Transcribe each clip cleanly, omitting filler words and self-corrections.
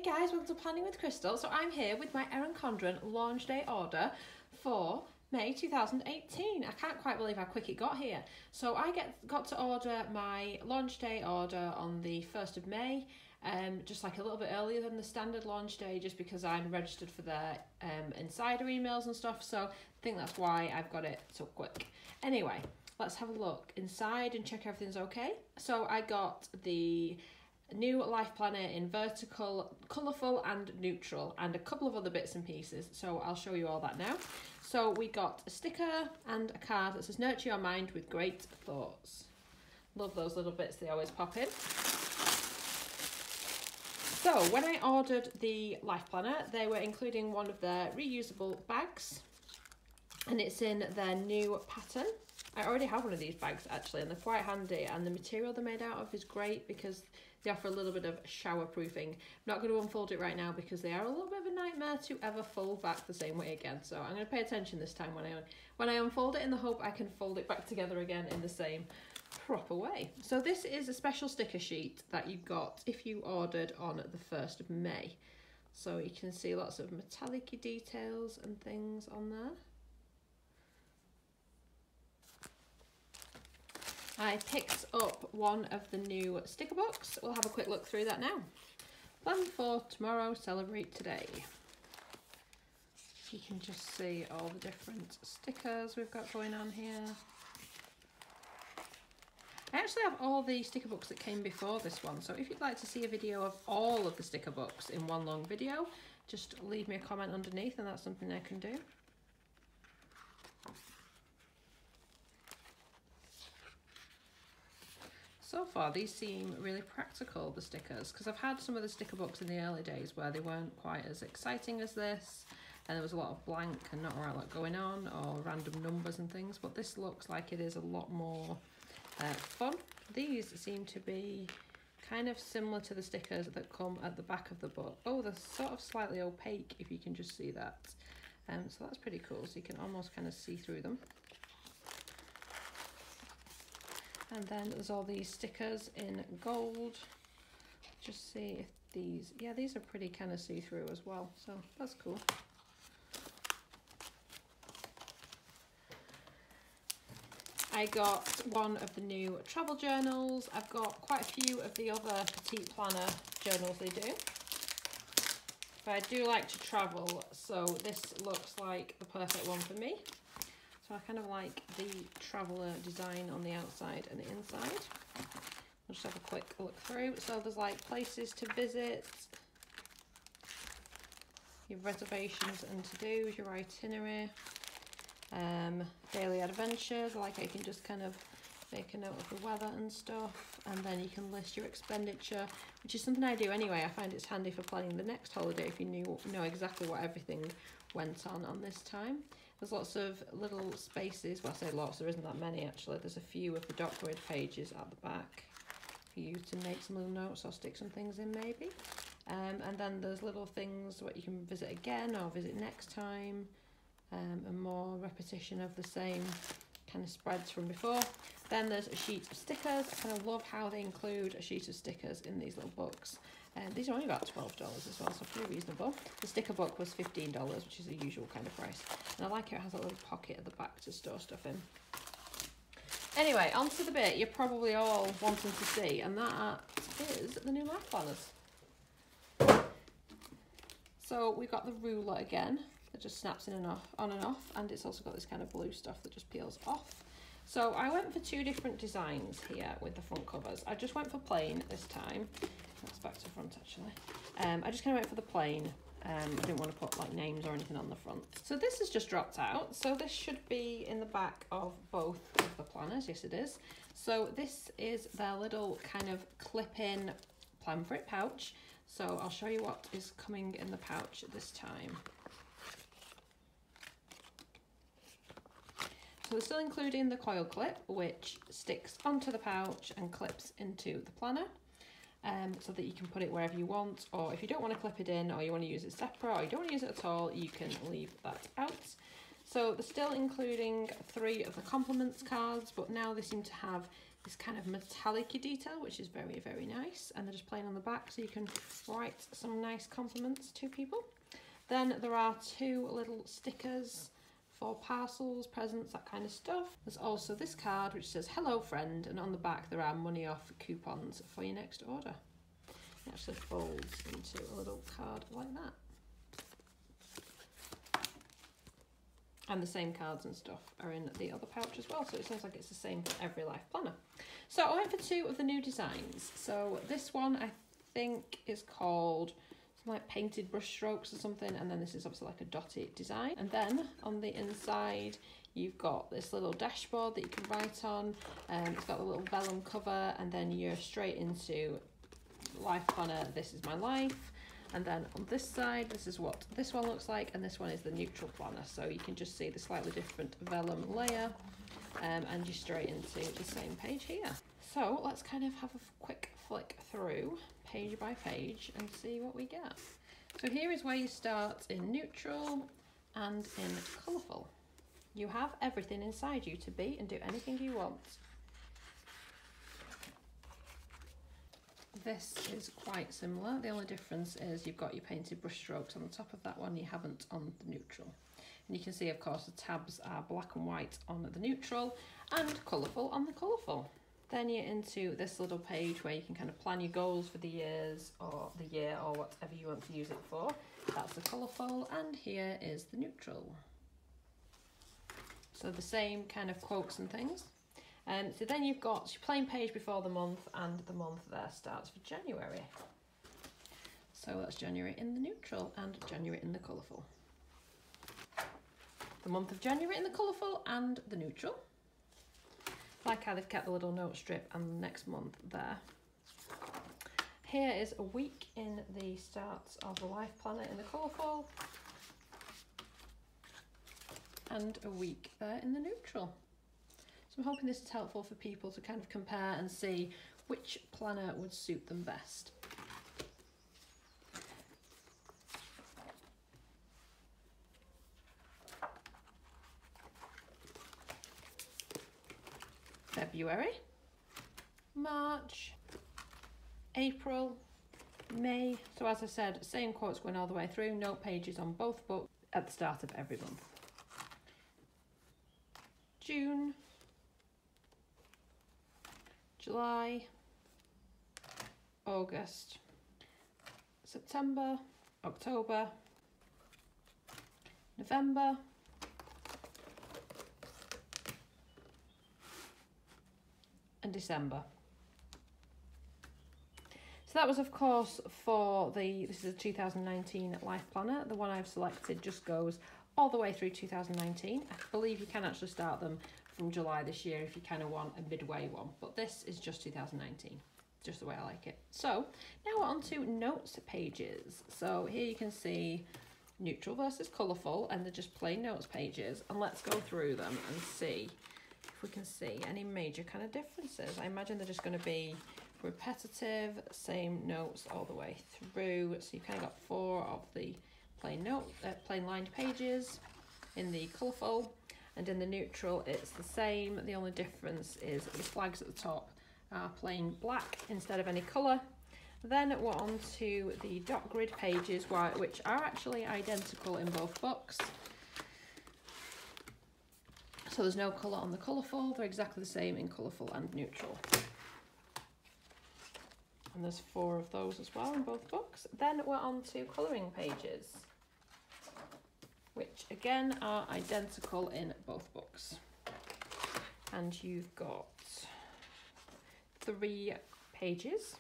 guys, welcome to Planning with Crystal. So I'm here with my Erin Condren launch day order for May 2018. I can't quite believe how quick it got here. So I got to order my launch day order on the 1st of May, just like a little bit earlier than the standard launch day, just because I'm registered for their insider emails and stuff. So I think that's why I've got it so quick. Anyway, let's have a look inside and check everything's okay. So I got the new life planner in vertical, colourful and neutral, and a couple of other bits and pieces, so I'll show you all that now. So we got a sticker and a card that says nurture your mind with great thoughts. Love those little bits, they always pop in. So when I ordered the life planner, they were including one of their reusable bags, and it's in their new pattern. I already have one of these bags actually, and they're quite handy, and the material they're made out of is great because they offer a little bit of shower proofing. I'm not going to unfold it right now because they are a little bit of a nightmare to ever fold back the same way again. So I'm going to pay attention this time when I unfold it, in the hope I can fold it back together again in the same proper way. So this is a special sticker sheet that you got if you ordered on the 1st of May. So you can see lots of metallic details and things on there. I picked up one of the new sticker books. We'll have a quick look through that now. Plan for tomorrow, celebrate today. You can just see all the different stickers we've got going on here. I actually have all the sticker books that came before this one, so if you'd like to see a video of all of the sticker books in one long video, just leave me a comment underneath and that's something I can do. So far, these seem really practical, the stickers, because I've had some of the sticker books in the early days where they weren't quite as exciting as this, and there was a lot of blank and not a lot going on, or random numbers and things, but this looks like it is a lot more fun. These seem to be kind of similar to the stickers that come at the back of the book. Oh, they're sort of slightly opaque, if you can just see that. So that's pretty cool, so you can almost kind of see through them. And then there's all these stickers in gold. Just see if these, yeah, these are pretty kind of see-through as well, so that's cool. I got one of the new travel journals. I've got quite a few of the other Petite planner journals they do, but I do like to travel, so this looks like the perfect one for me. So I kind of like the traveller design on the outside and the inside. I'll just have a quick look through. So there's like places to visit, your reservations and to-dos, your itinerary, daily adventures, like I can just kind of make a note of the weather and stuff, and then you can list your expenditure, which is something I do anyway. I find it's handy for planning the next holiday if you know exactly what everything went on this time. There's lots of little spaces, well I say lots, there isn't that many actually, there's a few of the doc grid pages at the back for you to make some little notes or stick some things in maybe. And then there's little things what you can visit again or visit next time, and more repetition of the same kind of spreads from before. Then there's a sheet of stickers. I kind of love how they include a sheet of stickers in these little books. These are only about $12 as well, so pretty reasonable. The sticker book was $15, which is the usual kind of price. And I like how it has a little pocket at the back to store stuff in. Anyway, on to the bit you're probably all wanting to see, and that is the new life planners. So we've got the ruler again that just snaps in and off, on and off, and it's also got this kind of blue stuff that just peels off. So I went for two different designs here with the front covers. I just went for plain this time. That's back to front actually. I just kind of went for the plain. I didn't want to put like names or anything on the front. So this has just dropped out. So this should be in the back of both of the planners. Yes, it is. So this is their little kind of clip-in plan for it pouch. So I'll show you what is coming in the pouch this time. So we're still including the coil clip, which sticks onto the pouch and clips into the planner. So that you can put it wherever you want, or if you don't want to clip it in, or you want to use it separate, or you don't want to use it at all, you can leave that out. So they're still including 3 of the compliments cards, but now they seem to have this kind of metallic-y detail, which is very, very nice. And they're just plain on the back, so you can write some nice compliments to people. Then there are 2 little stickers for parcels, presents, that kind of stuff. There's also this card which says hello friend, and on the back there are money off coupons for your next order. It actually folds into a little card like that. And the same cards and stuff are in the other pouch as well, so it sounds like it's the same for every life planner. So I went for 2 of the new designs. So this one I think is called like painted brush strokes or something, and then this is obviously like a dotted design. And then on the inside you've got this little dashboard that you can write on, it's got a little vellum cover, and then you're straight into life planner, this is my life. And then on this side, this is what this one looks like, and this one is the neutral planner, so you can just see the slightly different vellum layer, and you're straight into the same page here. So let's kind of have a quick flick through page by page and see what we get. So here is where you start in neutral and in colourful. You have everything inside you to be and do anything you want. This is quite similar. The only difference is you've got your painted brush strokes on the top of that one, you haven't on the neutral. And you can see, of course, the tabs are black and white on the neutral and colourful on the colourful. Then you're into this little page where you can kind of plan your goals for the years or the year or whatever you want to use it for. That's the colourful, and here is the neutral. So the same kind of quotes and things. So then you've got your plain page before the month, and the month there starts for January. So that's January in the neutral and January in the colourful. The month of January in the colourful and the neutral. Like how they've kept the little note strip and the next month there. Here is a week in the start of the life planner in the colourful, and a week there in the neutral. So I'm hoping this is helpful for people to kind of compare and see which planner would suit them best. February, March, April, May. So as I said, same quotes going all the way through, note pages on both books at the start of every month. June, July, August, September, October, November, and December. So that was, of course, for this is a 2019 life planner. The one I've selected just goes all the way through 2019. I believe you can actually start them from July this year if you kind of want a midway one, but this is just 2019, just the way I like it. So now we're on to notes pages. So here you can see neutral versus colourful, and they're just plain notes pages, and let's go through them and see if we can see any major kind of differences. I imagine they're just going to be repetitive, same notes all the way through. So you've kind of got 4 of the plain lined pages in the colourful, and in the neutral it's the same. The only difference is the flags at the top are plain black instead of any colour. Then we're on to the dot grid pages, which are actually identical in both books. So there's no colour on the colourful, they're exactly the same in colourful and neutral. And there's 4 of those as well in both books. Then we're on to colouring pages, which again are identical in both books. And you've got 3 pages.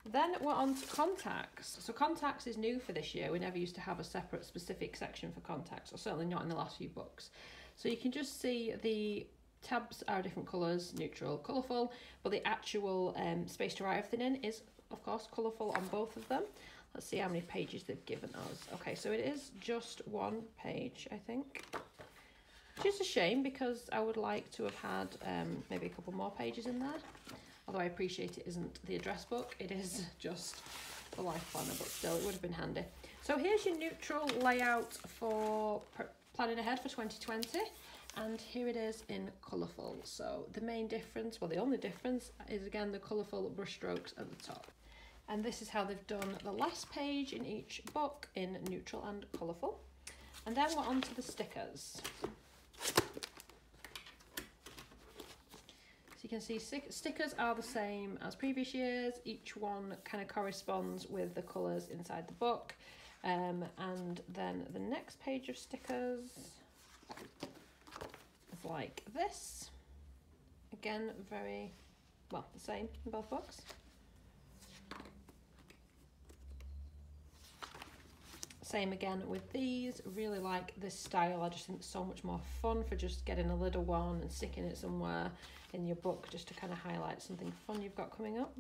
Then we're on to contacts. So contacts is new for this year. We never used to have a separate specific section for contacts, or certainly not in the last few books. So you can just see the tabs are different colours, neutral, colourful, but the actual space to write everything in is, of course, colourful on both of them. Let's see how many pages they've given us. Okay, so it is just 1 page, I think. Which is a shame, because I would like to have had maybe a couple more pages in there. Although I appreciate it isn't the address book, it is just the life planner, but still it would have been handy. So here's your neutral layout for planning ahead for 2020. And here it is in colourful. So the main difference, well the only difference, is again the colourful brush strokes at the top. And this is how they've done the last page in each book in neutral and colourful. And then we're on to the stickers. So you can see stickers are the same as previous years. Each one kind of corresponds with the colours inside the book. And then the next page of stickers is like this. Again, very, well, the same in both books. Same again with these. Really like this style. I just think it's so much more fun for just getting a little one and sticking it somewhere in your book just to kind of highlight something fun you've got coming up.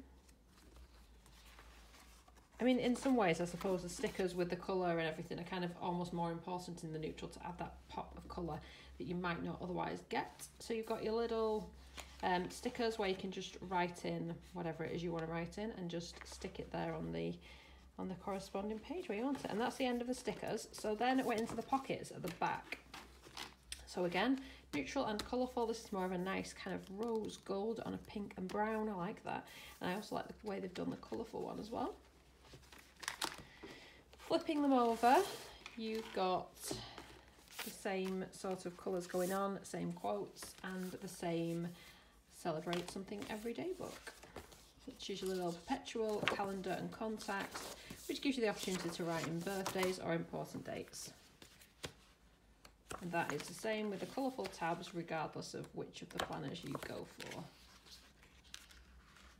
I mean, in some ways, I suppose the stickers with the colour and everything are kind of almost more important in the neutral to add that pop of colour that you might not otherwise get. So you've got your little stickers where you can just write in whatever it is you want to write in and just stick it there on the corresponding page where you want it. And that's the end of the stickers. So then it went into the pockets at the back. So again, neutral and colourful. This is more of a nice kind of rose gold on a pink and brown. I like that. And I also like the way they've done the colourful one as well. Flipping them over, you've got the same sort of colours going on, same quotes, and the same Celebrate Something Everyday book. It's usually a little perpetual, calendar and contact, which gives you the opportunity to write in birthdays or important dates. And that is the same with the colourful tabs, regardless of which of the planners you go for.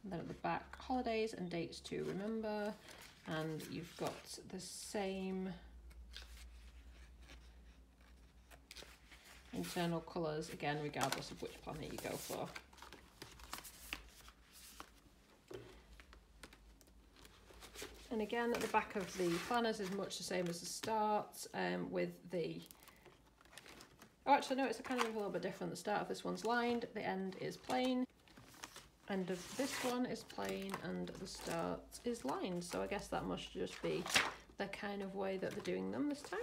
And then at the back, holidays and dates to remember. And you've got the same internal colours, again, regardless of which planner you go for. And again, at the back of the planners is much the same as the start, with the... Oh, actually, no, it's kind of a little bit different. The start of this one's lined, the end is plain. End of this one is plain and the start is lined. So I guess that must just be the kind of way that they're doing them this time.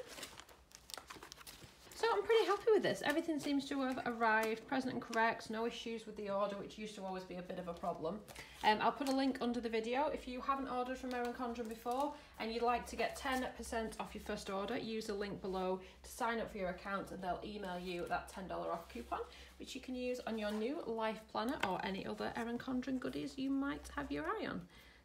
So I'm pretty happy with this. Everything seems to have arrived present and correct. No issues with the order, which used to always be a bit of a problem. I'll put a link under the video. If you haven't ordered from Erin Condren before and you'd like to get 10% off your first order, use the link below to sign up for your account and they'll email you that $10 off coupon, which you can use on your new life planner or any other Erin Condren goodies you might have your eye on.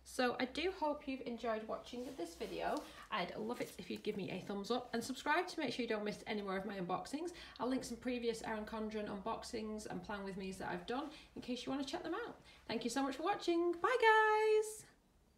So I do hope you've enjoyed watching this video. I'd love it if you'd give me a thumbs up and subscribe to make sure you don't miss any more of my unboxings. I'll link some previous Erin Condren unboxings and plan with me's that I've done in case you want to check them out. Thank you so much for watching. Bye guys!